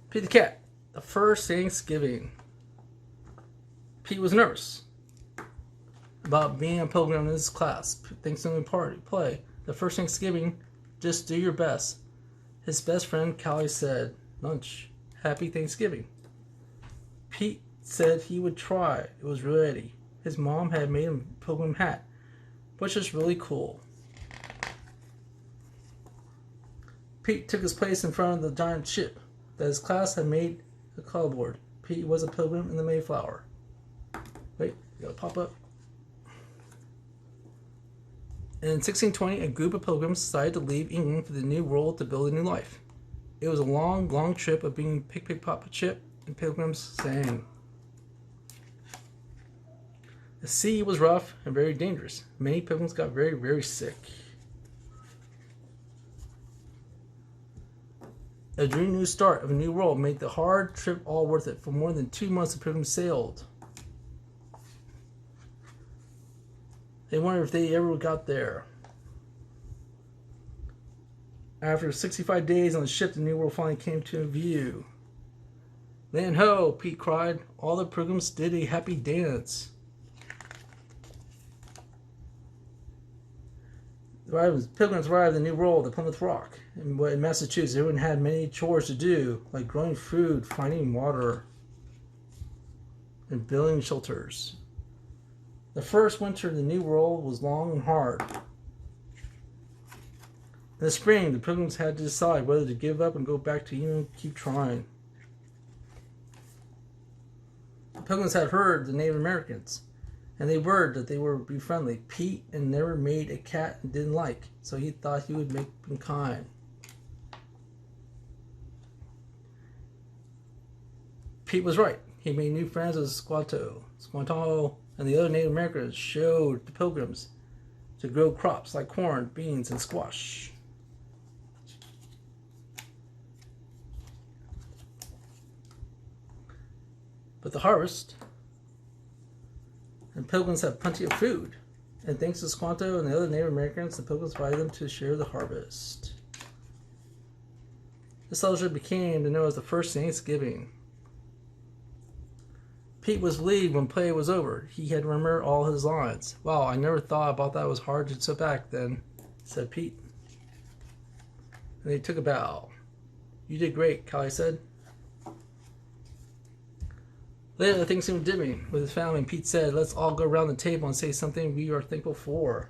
Pete the cat. The first Thanksgiving. Pete was nervous about being a pilgrim in his class. Thanksgiving party. Play. The first Thanksgiving, just do your best. His best friend Callie said, lunch. Happy Thanksgiving. Pete said he would try. It was ready. His mom had made him a pilgrim hat, which was really cool. Pete took his place in front of the giant ship that his class had made a cardboard. Pete was a pilgrim in the Mayflower. Wait, you gotta pop up. In 1620, a group of pilgrims decided to leave England for the New World to build a new life. It was a long, long trip of being pick-pick-pop ship, and pilgrims sang. The sea was rough and very dangerous. Many pilgrims got very, very sick. A dream new start of a new world made the hard trip all worth it. For more than 2 months, the pilgrims sailed. They wondered if they ever got there. After 65 days on the ship, the new world finally came to view. Land ho! Pete cried. All the pilgrims did a happy dance. The pilgrims arrived in the New World at Plymouth Rock in Massachusetts. Everyone had many chores to do, like growing food, finding water, and building shelters. The first winter in the New World was long and hard. In the spring, the pilgrims had to decide whether to give up and go back to England and keep trying. The pilgrims had heard the Native Americans, and they word that they were be friendly. Pete and never made a cat and didn't like, so he thought he would make them kind. Pete was right. He made new friends with Squanto, and the other Native Americans showed the pilgrims to grow crops like corn, beans, and squash. But the harvest, and pilgrims have plenty of food. And thanks to Squanto and the other Native Americans, the pilgrims invited them to share the harvest. This celebration became known as the first Thanksgiving. Pete was relieved when play was over. He had remembered all his lines. Wow, I never thought about that. It was hard to sit back then, said Pete. And they took a bow. You did great, Callie said. Later, the Thanksgiving dinner with his family, and Pete said, let's all go around the table and say something we are thankful for.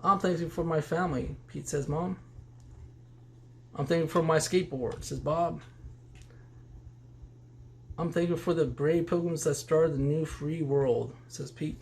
I'm thankful for my family, Pete says, Mom. I'm thankful for my skateboard, says Bob. I'm thankful for the brave pilgrims that started the new free world, says Pete.